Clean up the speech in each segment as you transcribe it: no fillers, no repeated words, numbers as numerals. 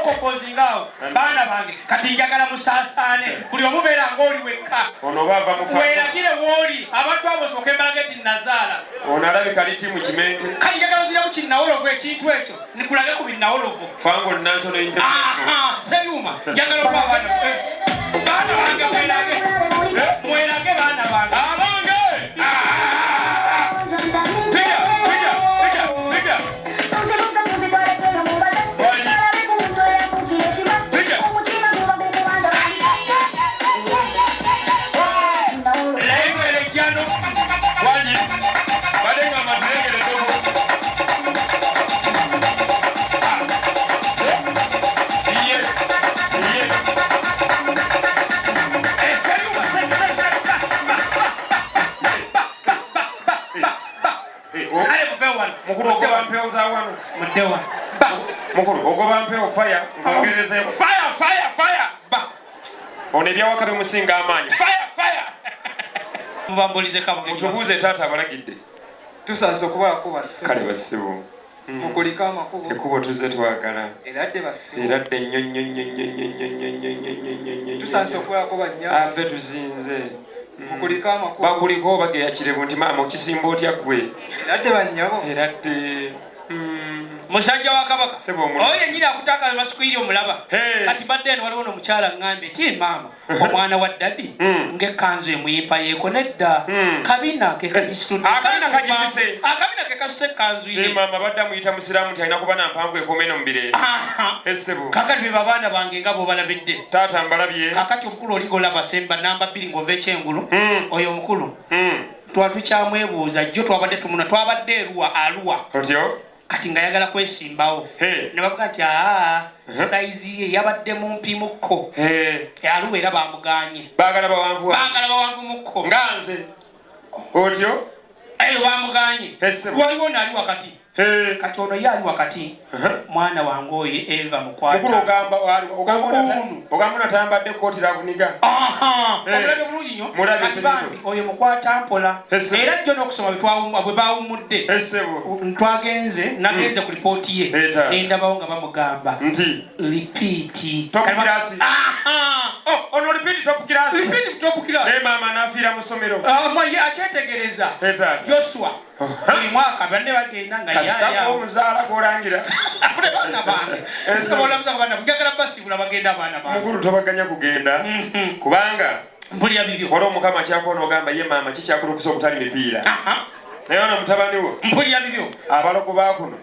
okopozingawo baana bange kati njagala musaasaane buli omubeera ng'oli wekka ono bava mu weeragire w'oli abantu abo osooke mbageti nazaala ono alabika ali tiimu kimenge kati njagala oziramu kinnawolovu ekintu ekyo nikulage ku binnawolovu fango national international sebyuma njagala okuba baana bange mwerage baana bange abange mukulu ogoba mpeo fire ngongereze fire ono ebyawakabe musinga amaanyi fire mubambulize kabo mutubuuze taata abalagidde tusaze okubaako basse kale bassebo mukuliko amakubo ekkubo tuzze twagala eradde basse eradde nnyo tusaze okubaako banya ave tuzinze mukuliko amakubo bakuliko bageya kirevu nti maama okisimba otya ggwe eradde banyabo eradde musajja wa kabaka oyo yennyini akutaka basukwiri omulaba kati badde eno waliwo n'omukyala ŋŋambye ti maama omwana wa dadi ng'ekkanzu emuyimpa yeeko nedda kabina ke kagisitudde akabina ke kasuse ekkanzu ye maama badde amuyita musiraamu nti alina kuba na mpanvu ekoma eno mu bireere essebo kakati be babaana bange nga bw'obalabidde taata mbalabye kakati omukulu oligolaba semba namba 2 ng'ova ekyengulu oyo omukulu twatukyamwebuuza jjo twabadde tumuna twabadde aluwa otyo kati nga yagala kwesimbawo ne bavuga nti saizi ye yabadde mu mpimukko aluwa era bamuganye baagala bawanvu mukko nga nze otyo bamuganye waliwo naali wakati kati ono ye ali wakati mwana wange oyo eva mukwataogamba natambadde kooti lavuniga omulage bulungi nyo katibanti oyo mukwata mpola era jjo n'okusoma bwe bawumudde twagenze nagenze ku lipooti ye nendabawo nga bamugamba nti lipiiti ono lipiiti topukirasi maama nafiira mu ssomero akyetegereza Joshua buli mwaka banne bagenda nga omuzaala golangira baana bange sisobolamuza baana njagala basibula bagenda abaana bange mukulu tobaganya kugenda kubanga mpulira bibyo waliwo omukama kyakoona ogamba ye maama kikyakulukusa obutali mipiira naye ono mutabani wo mpulira bibyo abalogo bakuno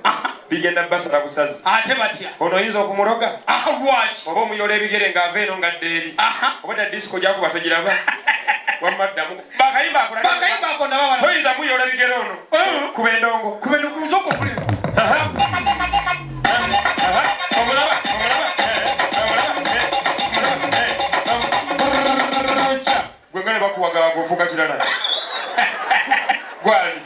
bigenda basala busazi ate batya ono oyinza okumuloga lwaki oba omuyola ebigere ng'ava eno ngadde eri oba ta disiko gyakuba togiraba wamaddamu bakayimba akona toyinza muyola ebigere ono kuba endongo nsoko kuleba omulaba gwe nga ne bakuwaga gofuuka kirala gwali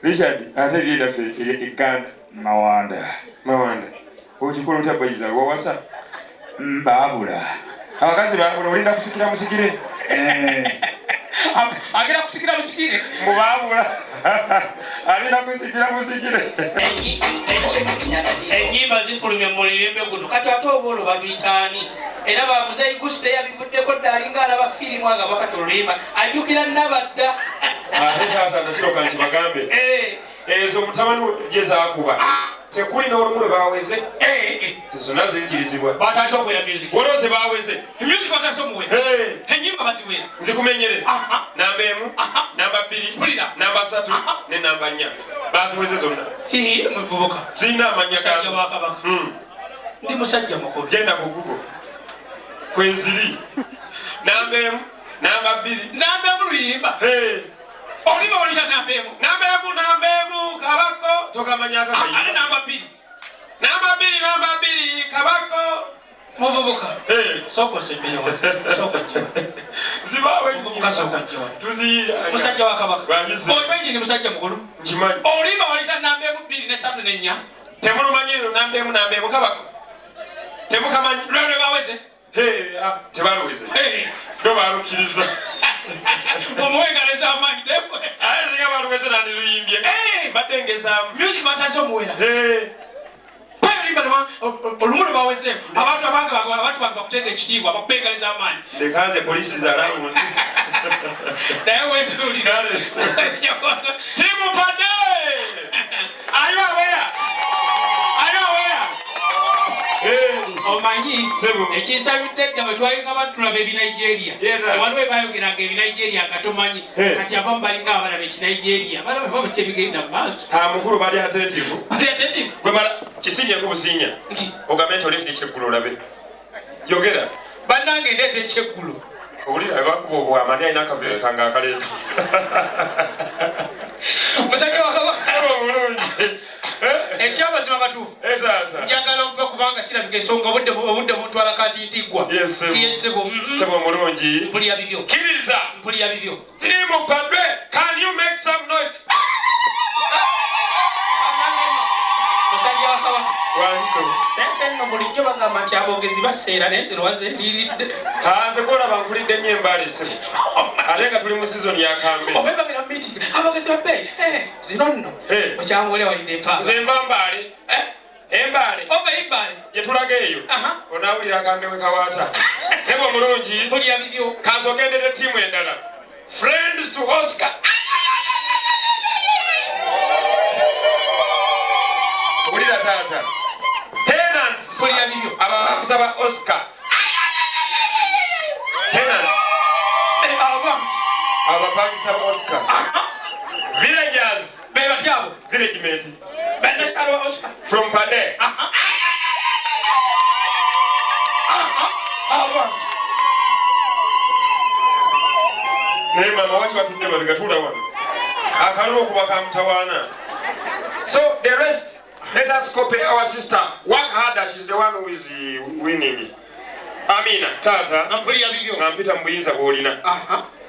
Richard ate eryedaffe egganda mawanda okikola otya bayiza wawasa baabula abakazi baabula olinda kusikira musikire agenda kusikira musikire mubaabula alina kusikira musikire enyimba zifulumye mu luyimbe guno kati ate oba olwo babiyitaani era bamuzeyi gusite yabivuddeko dda alinga alaba firimu agamba kati oluyimba ajjukira nabadda ate taata nakiroka nti bagambe ezo mutabani gye zaakuba tekuli n'olumu lwe baaweze zonna zinjirizibwa batandise okuwera music waliwo ze baaweze music batandise omuwera enyimba baziwera nzikumenyere namba 1 namba 2 namba 3 ne namba 4 baziweze zonna muvubuka zirina amanya gazo wakabaka ndi musajja mukulu genda ku Google kweziri namba 1 namba 2 namba luyimba olima walisha namba 1 kabako tokamanya ate namba 2 kabako muvubuka soko sembere soko zibawe muvubuka soko jiwa tuzi musajja wa kabaka oyimanyi ni musajja mukulu njimanyi olima walisha namba 2 ne 3 ne 4 temulumanyi namba 1 kabako temukamanyi lwe baweze tebaloweze ndo balukiriza omuwegaleza amaanyi ayezinga baloweze nandi luyimbye badde ngezaamu music batandise omuwera payo limba olumuno baweze abantu abantu bakutenda ekitiibwa bakubengaliza amaanyi lekanze polisi zalamu naye wetulira timu pade omanyi ekinsabidde dda bwe twalinga batulaba ebinigeria abantu bwe bayogeranga ebinigeria nga tomanyi kati abamu balinga abalaba ekinigeria balaba baba kyebigenda mu maaso mukulu bali attentive gwemala kisinyeko businya nti ogambe nti olindi ekyeggulu olabe yogera bannange ndeeta ekyeggulu owulira bakuba obwamani alina akaveero kange akaleeta musajja wakabaka omulungi ekyamazima batuufu njagala ompe kubanga kirabika ensonga obudde buntwala katiitiggwa sebo omulungi mpulira bibyo kkiriza mpulira bibyo timu padwe can you make some noise musajja wakabaka wanso sente nno bulijjo bagamba nti aboogezi baseera naye zino wazeriiridde nze kolaba nkulidde nnyo embaala sebo ate nga tuli mu sizoni yakambe obebabira mumiitingi aboogezi babbeeyi zino nno okyangole walidde empanga nze mba mbaale embaale oba embaale gye tulaga eyo onaawulira akambe we kawaata sebo omulungi mpulira bibyo kansogendere ttiimu endala friends to Oscar owulira taata tenants mpulira bibyo abapangisa ba Oscar tenants abapangisa ba Oscar villagers bebatyabo villagement banakyalo wa Oscar from Pade naye mama waki watudde mabega tuula wano akalulu okuba kamutawaana so the rest let us copy our sister work harder, she's the one who is winning. Amina tata mpulira bibyo nga mpita mu buyinza bw'olina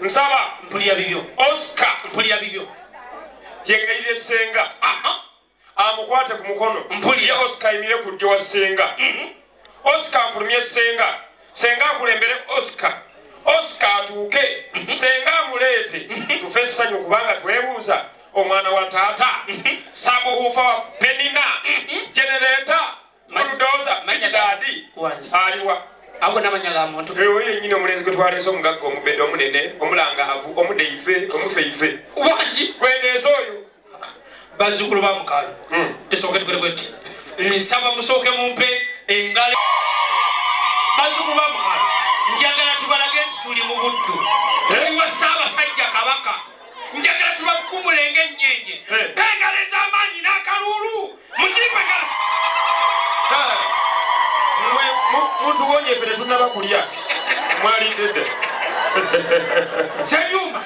nsaba mpulira bibyo Oscar mpulira bibyo yegayire senga amukwate ku mukono mpulira Oscar imire ku ddyo wa senga Oscar afulumye senga akulembere Oscar atuuke senga amuleete tufe essanyu kubanga twebuuza omwana wa taata sabuhuufa wa penina genereta bulldozer majidadi aliwa abo namanya ga muntu ewe yenyine omulenzi gwe twaleese omugagga omubedde omunene omulangaavu omudeife omufeife wangi gwendeeza oyo bazzukulu ba mukaalo tesooke tukole bwetti nsaba musooke mumpe engalo bazzukulu ba mukaalo njagala tubalage nti tuli mu buddu tuliwa Ssaabasajja Kabaka njagala tubakumulenge ennyenye pengaleza amaanyi n'akalulu muzimbagala muntu wonye ffe tetunnaba kulya mwalidde dda sebyuma